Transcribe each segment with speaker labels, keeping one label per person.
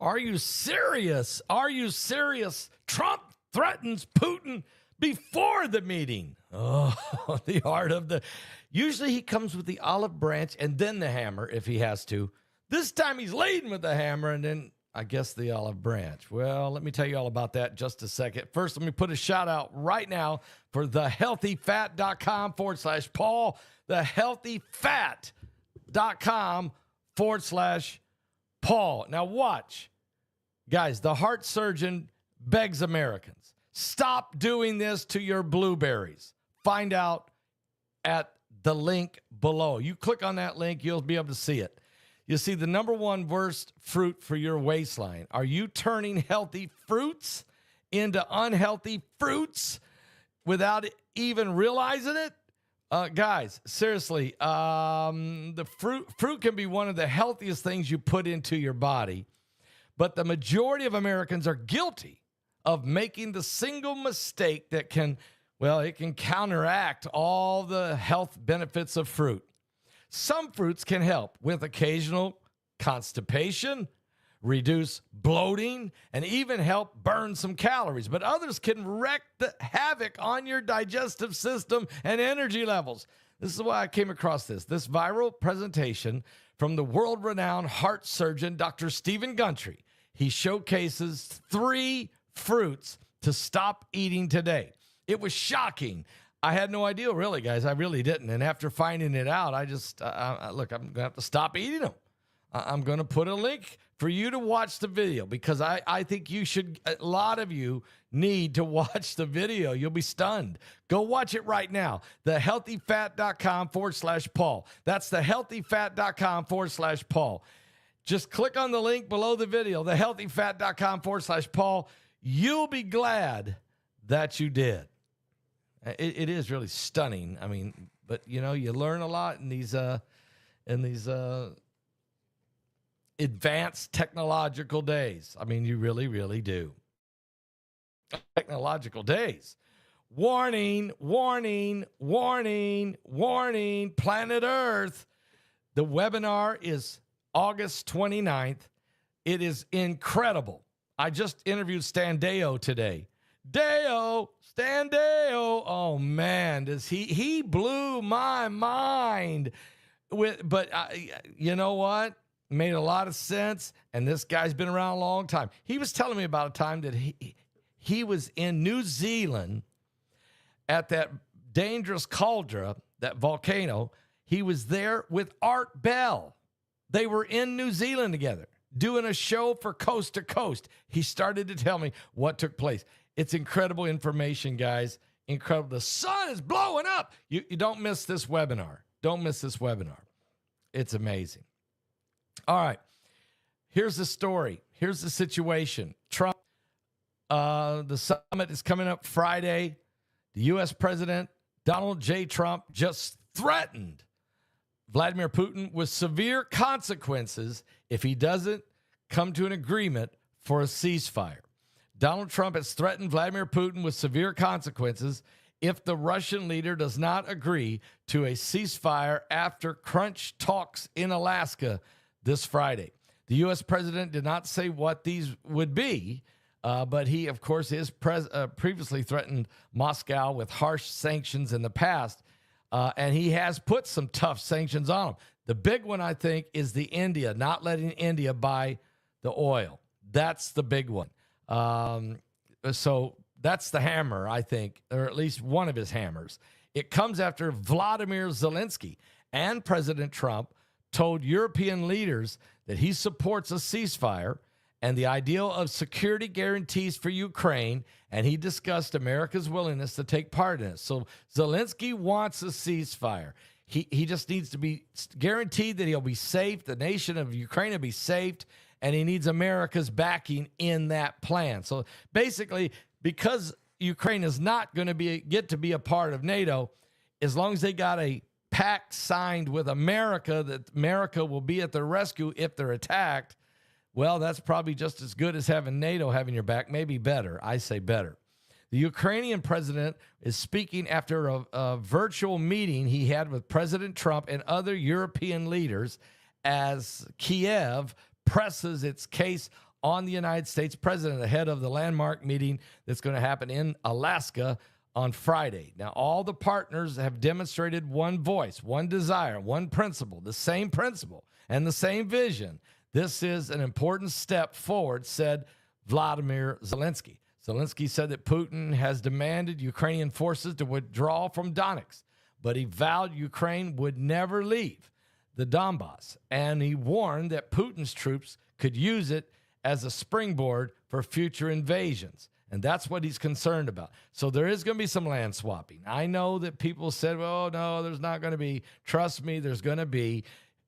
Speaker 1: Are you serious? Are you serious? Trump threatens Putin before the meeting. Oh, the art of the... Usually he comes with the olive branch and then the hammer if he has to. This time he's leading with the hammer and then, I guess, the olive branch. Well, let me tell you all about that in just a second. First, let me put a shout out right now for thehealthyfat.com/Paul. Thehealthyfat.com/Paul. Now watch. Guys, the heart surgeon begs Americans, stop doing this to your blueberries. Find out at the link below. You click on that link, you'll be able to see it. You see the number one worst fruit for your waistline. Are you turning healthy fruits into unhealthy fruits without even realizing it? Guys, seriously, the fruit can be one of the healthiest things you put into your body. But the majority of Americans are guilty of making the single mistake that can, well, it can counteract all the health benefits of fruit. Some fruits can help with occasional constipation, reduce bloating, and even help burn some calories. But others can wreak the havoc on your digestive system and energy levels. This is why I came across this viral presentation from the world-renowned heart surgeon, Dr. Stephen Gundry. He showcases 3 fruits to stop eating today. It was shocking. I had no idea, really, guys. I really didn't. And after finding it out, I just, look, I'm going to have to stop eating them. I'm going to put a link for you to watch the video because I think you should, a lot of you need to watch the video. You'll be stunned. Go watch it right now. Thehealthyfat.com/Paul. That's thehealthyfat.com/Paul. Just click on the link below the video, thehealthyfat.com/Paul. You'll be glad that you did. It is really stunning. I mean, but you know, you learn a lot in these advanced technological days. I mean, you really, really do. Technological days. Warning, warning, warning, warning, planet Earth. The webinar is August 29th. It is incredible. I just interviewed Stan Deyo today. Stan Deyo. Oh man, does he blew my mind but you know what? Made a lot of sense. And this guy's been around a long time. He was telling me about a time that he was in New Zealand at that dangerous cauldron, that volcano. He was there with Art Bell. They were in New Zealand together doing a show for Coast to Coast. He started to tell me what took place. It's incredible information, guys. Incredible. The sun is blowing up. You don't miss this webinar. Don't miss this webinar. It's amazing. All right. Here's the story. Here's the situation. Trump, the summit is coming up Friday. The U.S. President Donald J. Trump just threatened Vladimir Putin with severe consequences if he doesn't come to an agreement for a ceasefire. Donald Trump has threatened Vladimir Putin with severe consequences if the Russian leader does not agree to a ceasefire after crunch talks in Alaska this Friday. The U.S. president did not say what these would be, but he, of course, is previously threatened Moscow with harsh sanctions in the past, and he has put some tough sanctions on them. The big one, I think, is the India, not letting India buy the oil. That's the big one. So that's the hammer, I think, or at least one of his hammers. It comes after Vladimir Zelensky and President Trump told European leaders that he supports a ceasefire and the ideal of security guarantees for Ukraine, and he discussed America's willingness to take part in it. So Zelensky wants a ceasefire. He just needs to be guaranteed that he'll be safe, the nation of Ukraine will be safe, and he needs America's backing in that plan. So basically, because Ukraine is not going to get to be a part of NATO, as long as they got a pact signed with America that America will be at their rescue if they're attacked, well, that's probably just as good as having NATO having your back, maybe better. I say better. The Ukrainian president is speaking after a virtual meeting he had with President Trump and other European leaders as Kiev presses its case on the United States president ahead of the landmark meeting that's going to happen in Alaska on Friday. Now, all the partners have demonstrated one voice, one desire, one principle, and the same vision. This is an important step forward, said Vladimir Zelensky. Zelensky said that Putin has demanded Ukrainian forces to withdraw from Donetsk, but he vowed Ukraine would never leave the Donbass, and he warned that Putin's troops could use it as a springboard for future invasions. And that's what he's concerned about. So there is going to be some land swapping. I know that people said, well, no, there's not going to be. Trust me, there's going to be.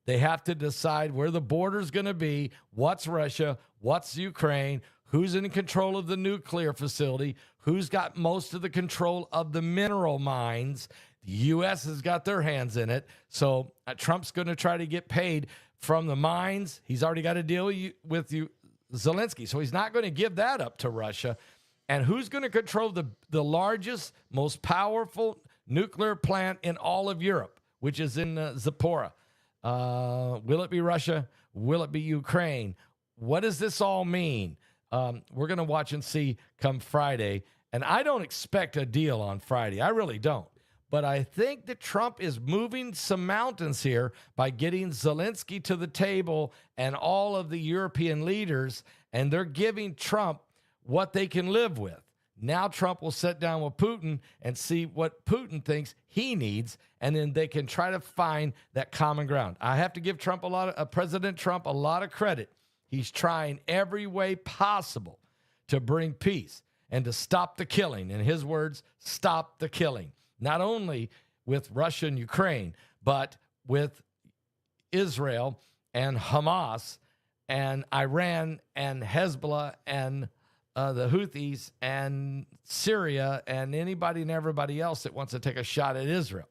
Speaker 1: They have to decide where the border's going to be, what's Russia, what's Ukraine, who's in control of the nuclear facility, who's got most of the control of the mineral mines. The U.S. has got their hands in it. So Trump's going to try to get paid from the mines. He's already got a deal with Zelensky. So he's not going to give that up to Russia. And who's going to control the largest, most powerful nuclear plant in all of Europe, which is in Zaporizhzhia? Will it be Russia? Will it be Ukraine? What does this all mean? We're going to watch and see come Friday. And I don't expect a deal on Friday. I really don't. But I think that Trump is moving some mountains here by getting Zelensky to the table and all of the European leaders, and they're giving Trump what they can live with. Now Trump will sit down with Putin and see what Putin thinks he needs, and then they can try to find that common ground. I have to give President Trump a lot of credit. He's trying every way possible to bring peace and to stop the killing. In his words, stop the killing. Not only with Russia and Ukraine, but with Israel and Hamas and Iran and Hezbollah and the Houthis and Syria and anybody and everybody else that wants to take a shot at Israel.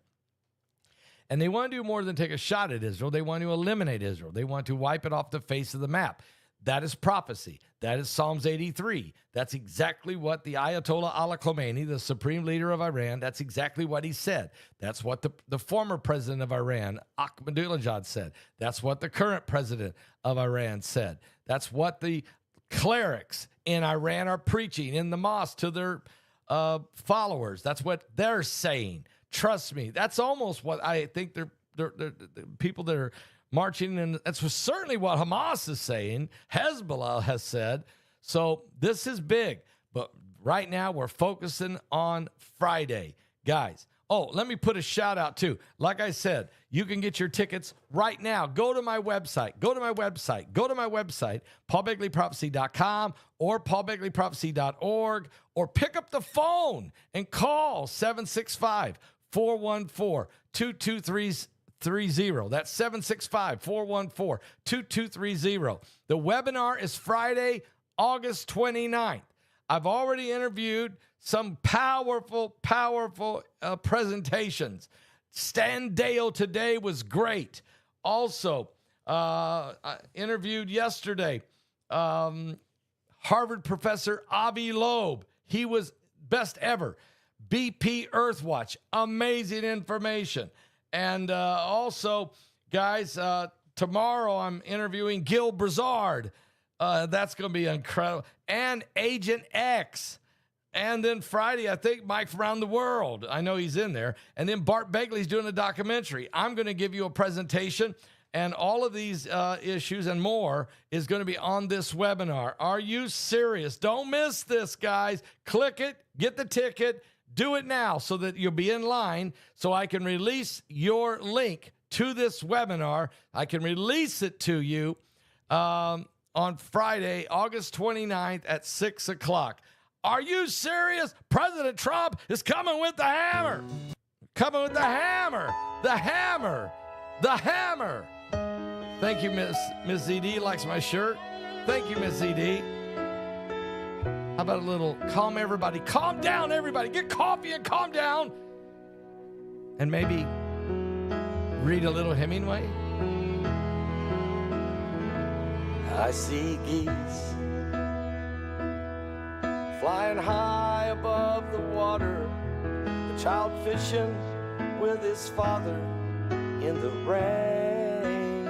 Speaker 1: And they want to do more than take a shot at Israel. They want to eliminate Israel. They want to wipe it off the face of the map. That is prophecy. That is Psalms 83. That's exactly what the Ayatollah Ali Khamenei, the supreme leader of Iran, that's exactly what he said. That's what the former president of Iran, Ahmadinejad, said. That's what the current president of Iran said. That's what the clerics in Iran are preaching in the mosque to their followers. That's what they're saying. Trust me. That's almost what I think they're the people that are marching, and that's certainly what Hamas is saying. Hezbollah has said. So this is big. But right now we're focusing on Friday. Guys, let me put a shout out too. Like I said, you can get your tickets right now. Go to my website, paulbegleyprophecy.com or paulbegleyprophecy.org, or pick up the phone and call 765-414-2230. That's 765-414-2230. The webinar is Friday, August 29th. I've already interviewed some powerful presentations. Stan Dale today was great. Also, I interviewed yesterday Harvard professor Avi Loeb. He was best ever. BP Earthwatch, amazing information. And also, guys, tomorrow I'm interviewing Gil Brazard. That's going to be incredible. And Agent X. And then Friday, I think Mike Around the World. I know he's in there. And then Bart Begley's doing a documentary. I'm going to give you a presentation. And all of these issues and more is going to be on this webinar. Are you serious? Don't miss this, guys. Click it. Get the ticket. Do it now so that you'll be in line so I can release your link to this webinar. I can release it to you on Friday, August 29th at 6 o'clock. Are you serious? President Trump is coming with the hammer. Coming with the hammer. The hammer. The hammer. Thank you, Miss ZD. Likes my shirt. Thank you, Miss ZD. How about a little calm everybody? Calm down, everybody. Get coffee and calm down. And maybe read a little Hemingway. I see geese flying high above the water, a child fishing with his father in the rain.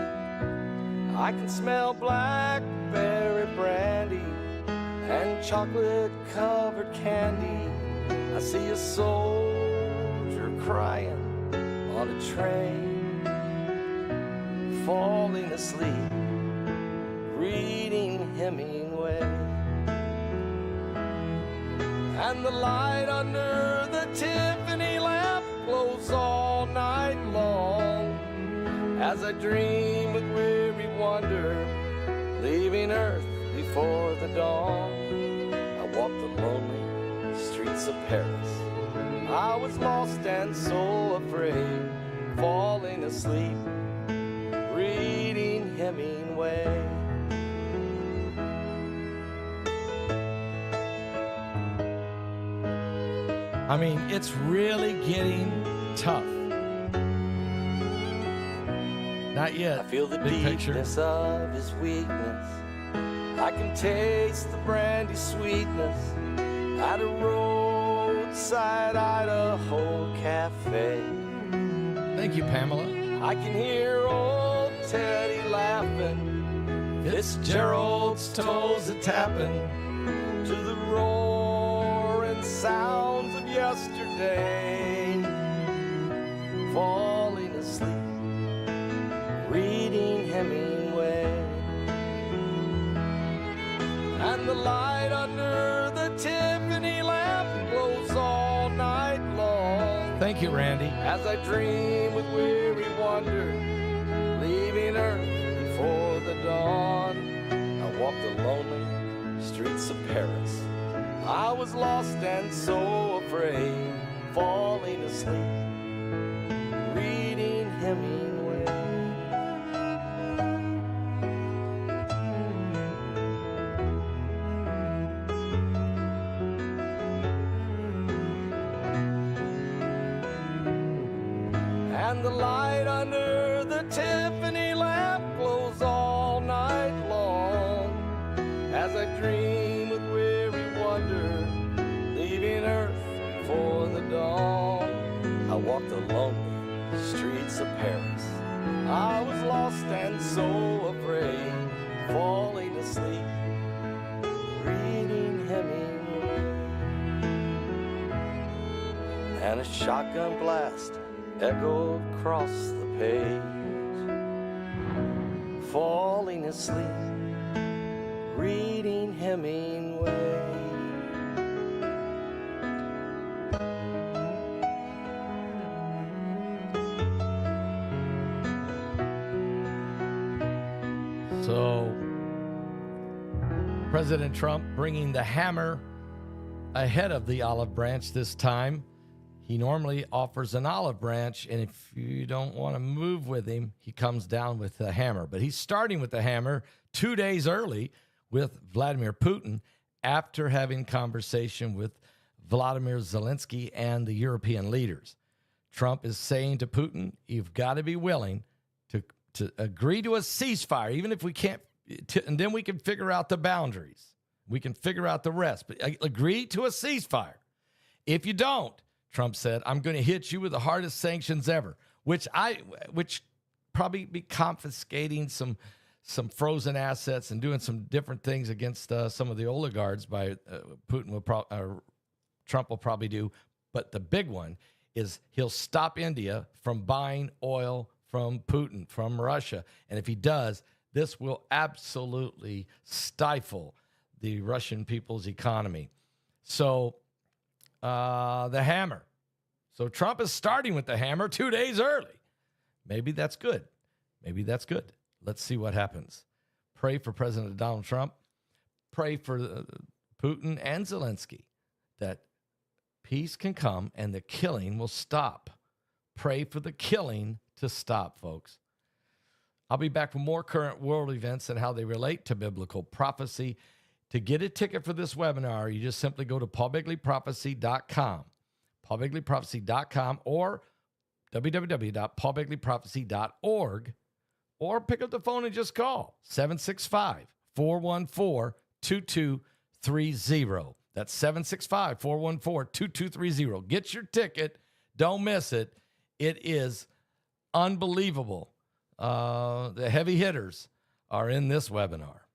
Speaker 2: I can smell blackberry brandy and chocolate-covered candy. I see a soldier crying on a train, falling asleep, reading Hemingway. And the light under the Tiffany lamp glows all night long, as I dream with weary wonder, leaving Earth before the dawn. I walk the lonely streets of Paris. I was lost and so afraid, falling asleep, reading Hemingway.
Speaker 1: I mean, it's really getting tough. Not yet.
Speaker 2: I feel the
Speaker 1: Big
Speaker 2: deepness
Speaker 1: picture.
Speaker 2: of his weakness. I can taste the brandy sweetness at a roadside Idaho cafe.
Speaker 1: Thank you, Pamela.
Speaker 2: I can hear old Teddy laughing, Fitzgerald's toes a-tapping to the roaring sounds of yesterday, falling asleep, reading Hemingway. And the light under the Tiffany lamp glows all night long.
Speaker 1: Thank you, Randy.
Speaker 2: As I dream with weary wonder, leaving Earth before the dawn. I walk the lonely streets of Paris. I was lost and so afraid, falling asleep, reading Hemingway. And the light under the Tiffany lamp glows all night long, as I dream with weary wonder, leaving Earth before the dawn. I walk the lonely streets of Paris. I was lost and so afraid, falling asleep, reading Hemingway. And a shotgun blast echoed across the page, falling asleep, reading Hemingway.
Speaker 1: So, President Trump bringing the hammer ahead of the olive branch this time. He normally offers an olive branch, and if you don't want to move with him, he comes down with the hammer. But he's starting with the hammer 2 days early with Vladimir Putin after having conversation with Vladimir Zelensky and the European leaders. Trump is saying to Putin, you've got to be willing to agree to a ceasefire, even if we can't, and then we can figure out the boundaries. We can figure out the rest, but agree to a ceasefire. If you don't, Trump said, I'm going to hit you with the hardest sanctions ever, which probably be confiscating some frozen assets and doing some different things against some of the oligarchs by Trump will probably do. But the big one is he'll stop India from buying oil from Putin, from Russia. And if he does, this will absolutely stifle the Russian people's economy. So the hammer. So Trump is starting with the hammer 2 days early. Maybe that's good. Maybe that's good. Let's see what happens. Pray for President Donald Trump. Pray for Putin and Zelensky that peace can come and the killing will stop. Pray for the killing to stop, folks. I'll be back with more current world events and how they relate to biblical prophecy. To get a ticket for this webinar, you just simply go to paulbegleyprophecy.com, paulbegleyprophecy.com, or www.paulbegleyprophecy.org, or pick up the phone and just call 765-414-2230. That's 765-414-2230. Get your ticket. Don't miss it. It is unbelievable. The heavy hitters are in this webinar.